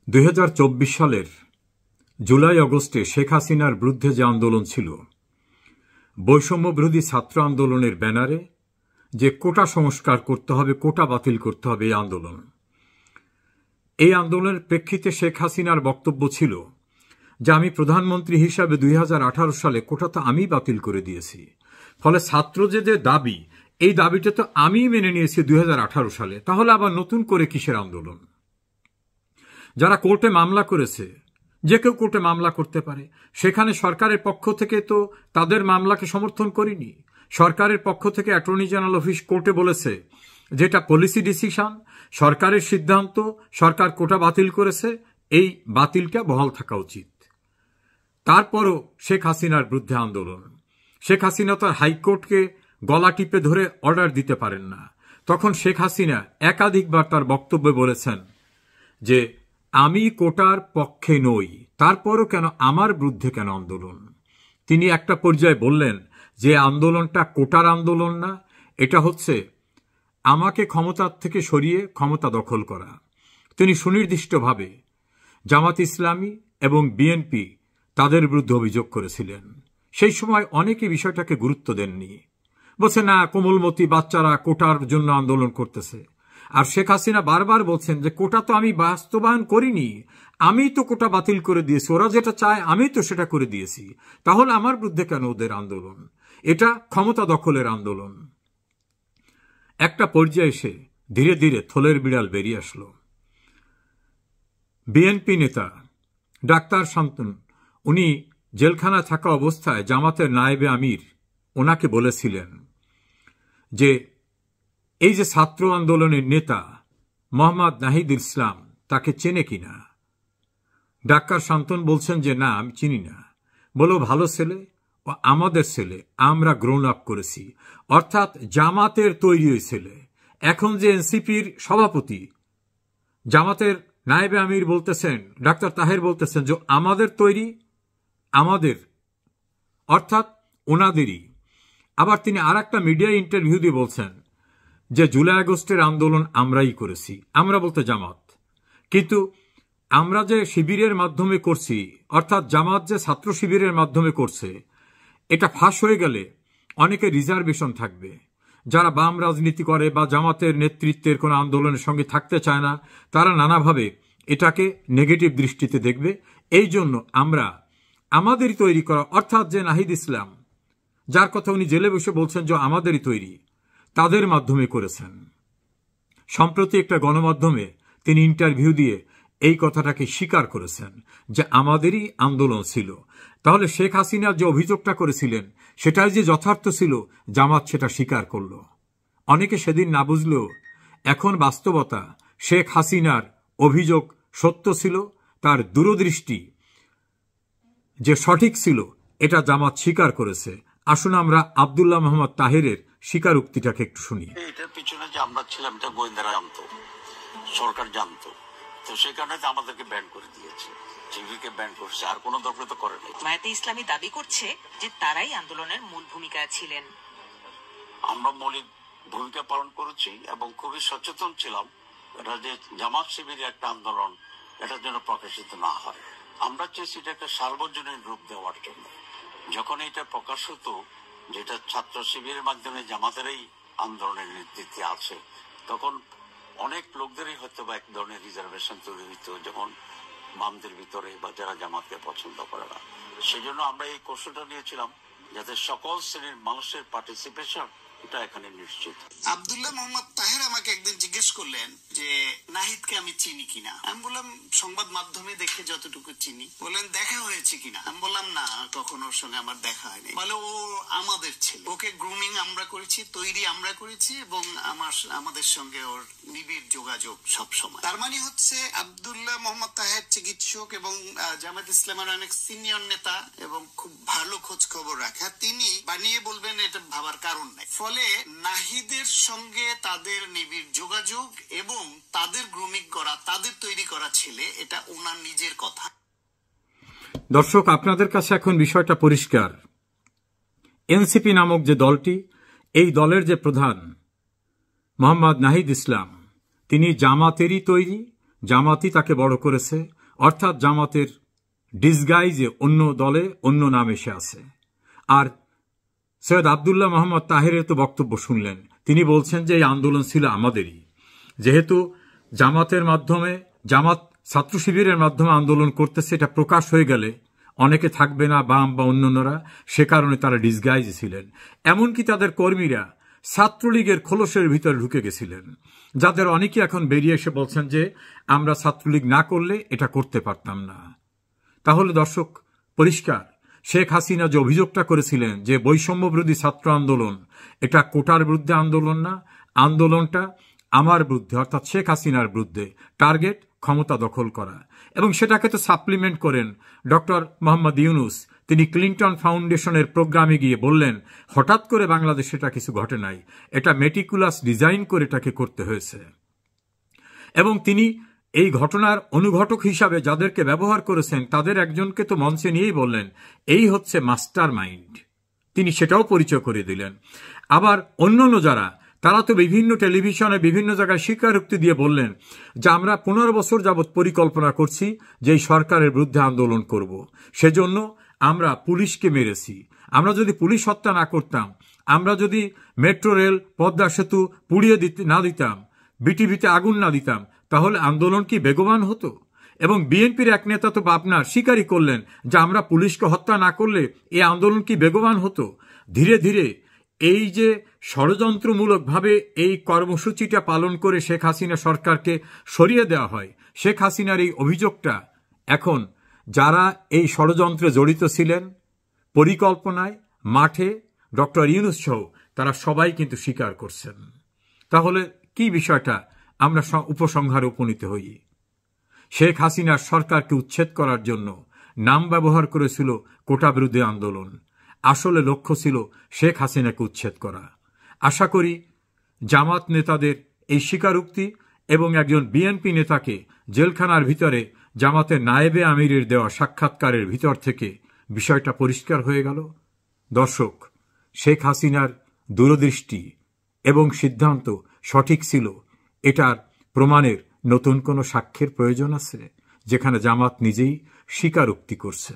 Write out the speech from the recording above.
2024 সালের জুলাই আগস্টে শেখ হাসিনার বিরুদ্ধে যে আন্দোলন ছিল, বৈষম্য বিরোধী ছাত্র আন্দোলনের ব্যানারে যে কোটা সংস্কার করতে হবে, কোটা বাতিল করতে হবে, এই আন্দোলনের প্রেক্ষিতে শেখ হাসিনার বক্তব্য ছিল যে আমি প্রধানমন্ত্রী হিসাবে 2018 সালে কোটা তো আমি বাতিল করে দিয়েছি, ফলে ছাত্র যে দাবি, এই দাবিটা তো আমি মেনে নিয়েছি 2018 সালে, তাহলে আবার নতুন করে কিসের আন্দোলন? যারা কোর্টে মামলা করেছে, যে কেউ কোর্টে মামলা করতে পারে, সেখানে সরকারের পক্ষ থেকে তো তাদের মামলাকে সমর্থন করিনি। সরকারের পক্ষ থেকে অ্যাটর্নি জেনারেল অফিস কোর্টে বলেছে যেটা পলিসি ডিসিশন, সরকারের সিদ্ধান্ত, সরকার কোটা বাতিল করেছে, এই বাতিলটা বহাল থাকা উচিত। তারপরও শেখ হাসিনার বিরুদ্ধে আন্দোলন। শেখ হাসিনা তার হাইকোর্টকে গলা টিপে ধরে অর্ডার দিতে পারেন না। তখন শেখ হাসিনা একাধিকবার তার বক্তব্যে বলেছেন যে আমি কোটার পক্ষে নই, তারপরও কেন আমার বিরুদ্ধে কেন আন্দোলন? তিনি একটা পর্যায়ে বললেন যে আন্দোলনটা কোটার আন্দোলন না, এটা হচ্ছে আমাকে ক্ষমতার থেকে সরিয়ে ক্ষমতা দখল করা। তিনি সুনির্দিষ্টভাবে জামাত ইসলামী এবং বিএনপি তাদের বিরুদ্ধে অভিযোগ করেছিলেন। সেই সময় অনেকে বিষয়টাকে গুরুত্ব দেননি, বলছে না কোমলমতি বাচ্চারা কোটার জন্য আন্দোলন করতেছে। আর শেখ হাসিনা বারবার বলছেন যে কোটা তো আমি বাস্তবায়ন করিনি, আমি তো কোটা বাতিল করে দিয়েছি, ওরা যেটা চায় আমি তো সেটা করে দিয়েছি, তাহলে আমার বিরুদ্ধে কেন ওদের আন্দোলন? এটা ক্ষমতা দখলের আন্দোলন। একটা পর্যায়ে এসে ধীরে ধীরে থলের বিড়াল বেরিয়ে আসলো। বিএনপি নেতা ডাক্তার শান্তনু, উনি জেলখানা থাকা অবস্থায় জামাতের নায়েবে আমির ওনাকে বলেছিলেন যে এই যে ছাত্র আন্দোলনের নেতা মোহাম্মদ নাহিদ ইসলাম, তাকে চেনে কিনা? ডাক্তার শান্তন বলছেন যে না, আমি চিনি না। বলো ভালো ছেলে, ও আমাদের ছেলে, আমরা গ্রোন আপ করেছি, অর্থাৎ জামাতের তৈরি ওই ছেলে। এখন যে এনসিপির সভাপতি, জামাতের নায়েবে আমির বলতেছেন, ডাক্তার তাহের বলতেছেন যে আমাদের তৈরি, আমাদের অর্থাৎ ওনাদেরই। আবার তিনি আর একটা মিডিয়া ইন্টারভিউ দিয়ে বলছেন যে জুলাই আগস্টের আন্দোলন আমরাই করেছি, আমরা বলতে জামাত। কিন্তু আমরা যে শিবিরের মাধ্যমে করছি, অর্থাৎ জামাত যে ছাত্র শিবিরের মাধ্যমে করছে, এটা ফাঁস হয়ে গেলে অনেকে রিজার্ভেশন থাকবে। যারা বাম রাজনীতি করে বা জামাতের নেতৃত্বের কোনো আন্দোলনের সঙ্গে থাকতে চায় না, তারা নানাভাবে এটাকে নেগেটিভ দৃষ্টিতে দেখবে। এই জন্য আমরা আমাদেরই তৈরি করা, অর্থাৎ যে নাহিদ ইসলাম, যার কথা উনি জেলে বসে বলছেন যে আমাদেরই তৈরি, তাদের মাধ্যমে করেছেন। সম্প্রতি একটা গণমাধ্যমে তিনি ইন্টারভিউ দিয়ে এই কথাটাকে স্বীকার করেছেন যে আমাদেরই আন্দোলন ছিল। তাহলে শেখ হাসিনা যে অভিযোগটা করেছিলেন সেটাই যে যথার্থ ছিল, জামাত সেটা স্বীকার করল। অনেকে সেদিন না বুঝলেও এখন বাস্তবতা, শেখ হাসিনার অভিযোগ সত্য ছিল, তার দূরদৃষ্টি যে সঠিক ছিল এটা জামাত স্বীকার করেছে। আসুন আমরা আব্দুল্লাহ মোহাম্মদ তাহেরের স্বীকারোক্তিটাকে একটু শুনি। এটার পিছনে যে আমরা ছিলাম এটা গোয়েন্দারা জানতো, সরকার জানতো, তো সেই কারণে আমাদেরকে ব্যান করে দিয়েছে, টিভিকে ব্যান করছে, আর কোনো দরকার তো করেনি। জামায়াতে ইসলামী দাবি করছে যে তারাই আন্দোলনের মূল ভূমিকায় ছিলেন। আমরা মৌলিক ভূমিকা পালন করেছি এবং খুবই সচেতন ছিলাম এটা যে জামাত শিবিরের একটা আন্দোলন এটার জন্য প্রকাশিত না হয়। আমরা চেয়েছি এটা একটা সার্বজনীন রূপ দেওয়ার জন্য। যখন এটা প্রকাশ হতো যেটা ছাত্র শিবিরের মাধ্যমে জামাতেরই আন্দোলনের নেতৃত্বে আছে, তখন অনেক লোকদেরই হয়তো বা এক ধরনের রিজার্ভেশন তৈরি হইতো, যেমন বামদের ভিতরে বা যারা জামাতকে পছন্দ করে না। সেই জন্য আমরা এই কৌশলটা নিয়েছিলাম যাতে সকল শ্রেণীর মানুষের পার্টিসিপেশন এটা এখানে নিশ্চিত। আব্দুল্লাহ মোহাম্মদ তাহের আমাকে একদিন জিজ্ঞেস করলেন যে নাহিদকে আমি চিনি কিনা। আমি বললাম সংবাদ মাধ্যমে দেখে যতটুকু চিনি। বললেন দেখা হয়েছে কিনা? আমি বললাম না, কখনো ওর সঙ্গে আমার দেখা হয়নি। বলে ও আমাদের ছেলে, ওকে গ্রুমিং আমরা করেছি, তৈরি আমরা করেছি, এবং আমাদের সঙ্গে ওর নিবিড় যোগাযোগ সব সময়। তার মানে হচ্ছে আব্দুল্লাহ মোহাম্মদ তাহের চিকিৎসক এবং জামায়াত ইসলামের অনেক সিনিয়র নেতা এবং খুব ভালো খোঁজ খবর রাখা, তিনি বানিয়ে বলবেন এটা ভাবার কারণ নাই। ফলে নাহিদের সঙ্গে তাদের নিবিড় যোগাযোগ এবং তাদের গ্রুমিং করা, তাদের তৈরি করা ছেলে, এটা ওনার নিজের কথা। দর্শক, আপনাদের কাছে এখন বিষয়টা পরিষ্কার। এনসিপি নামক যে দলটি, এই দলের যে প্রধান মোহাম্মদ নাহিদ ইসলাম, তিনি জামাতেরই তৈরি, জামাতই তাকে বড় করেছে, অর্থাৎ জামাতের ডিসগাইজে অন্য দলে অন্য নাম এসে আছে। আর সৈয়দ আবদুল্লাহ মোহাম্মদ তাহেরের তো বক্তব্য শুনলেন, তিনি বলছেন যে এই আন্দোলন ছিল আমাদেরই, যেহেতু জামাতের মাধ্যমে, জামাত ছাত্র শিবিরের মাধ্যমে আন্দোলন করতেছে, এটা প্রকাশ হয়ে গেলে অনেকে থাকবে না, বাম বা অন্যান্যরা, সে কারণে তারা ডিসগাইজে ছিলেন। এমনকি তাদের কর্মীরা ছাত্রলীগের খোলসের ভিতরে ঢুকে গেছিলেন, যাদের অনেকে এখন বেরিয়ে এসে বলছেন যে আমরা ছাত্রলীগ না করলে এটা করতে পারতাম না। তাহলে দর্শক, পরিষ্কার, শেখ হাসিনা যে অভিযোগটা করেছিলেন যে বৈষম্য বিরোধী ছাত্র আন্দোলন, এটা কোটার বিরুদ্ধে আন্দোলন না, আন্দোলনটা আমার বিরুদ্ধে, অর্থাৎ শেখ হাসিনার বিরুদ্ধে, টার্গেট ক্ষমতা দখল করা। এবং সেটাকে তো সাপ্লিমেন্ট করেন ডক্টর মোহাম্মদ ইউনুস। তিনি ক্লিন্টন ফাউন্ডেশনের প্রোগ্রামে গিয়ে বললেন, হঠাৎ করে বাংলাদেশে এটা কিছু ঘটে নাই, এটা মেটিকুলাস ডিজাইন করে এটাকে করতে হয়েছে। এবং তিনি এই ঘটনার অনুঘটক হিসাবে যাদেরকে ব্যবহার করেছেন তাদের একজনকে তো মঞ্চে নিয়েই বললেন এই হচ্ছে মাস্টার মাইন্ড, তিনি সেটাও পরিচয় করে দিলেন। আবার অন্যান্য যারা, তারা তো বিভিন্ন টেলিভিশনে বিভিন্ন জায়গায় স্বীকারোক্তি দিয়ে বললেন যে আমরা 15 বছর যাবৎ পরিকল্পনা করছি যে এই সরকারের বিরুদ্ধে আন্দোলন করব, সেজন্য আমরা পুলিশকে মেরেছি। আমরা যদি পুলিশ হত্যা না করতাম, আমরা যদি মেট্রো রেল, পদ্মা সেতু পুড়িয়ে না দিতাম, বিটিভিতে আগুন না দিতাম, তাহলে আন্দোলন কি বেগবান হতো? এবং বিএনপির এক নেতা তো আপনার স্বীকারই করলেন যে আমরা পুলিশকে হত্যা না করলে এই আন্দোলন কি বেগবান হতো। ধীরে ধীরে এই যে ষড়যন্ত্রমূলকভাবে এই কর্মসূচিটা পালন করে শেখ হাসিনা সরকারকে সরিয়ে দেওয়া হয়, শেখ হাসিনার এই অভিযোগটা এখন যারা এই ষড়যন্ত্রে জড়িত ছিলেন, পরিকল্পনায়, মাঠে, ডক্টর ইউনূস সহ, তারা সবাই কিন্তু স্বীকার করছেন। তাহলে কি বিষয়টা আমরা উপসংহারে উপনীত হই? শেখ হাসিনার সরকারকে উচ্ছেদ করার জন্য নাম ব্যবহার করেছিল কোটা বিরোধী আন্দোলন, আসলে লক্ষ্য ছিল শেখ হাসিনাকে উচ্ছেদ করা। আশা করি জামাত নেতাদের এই স্বীকারোক্তি এবং একজন বিএনপি নেতাকে জেলখানার ভিতরে জামাতের নায়েবে আমিরের দেওয়া সাক্ষাৎকারের ভিতর থেকে বিষয়টা পরিষ্কার হয়ে গেল। দর্শক, শেখ হাসিনার দূরদৃষ্টি এবং সিদ্ধান্ত সঠিক ছিল, এটার প্রমাণের নতুন কোনো সাক্ষ্যের প্রয়োজন আছে, যেখানে জামাত নিজেই স্বীকারোক্তি করছে।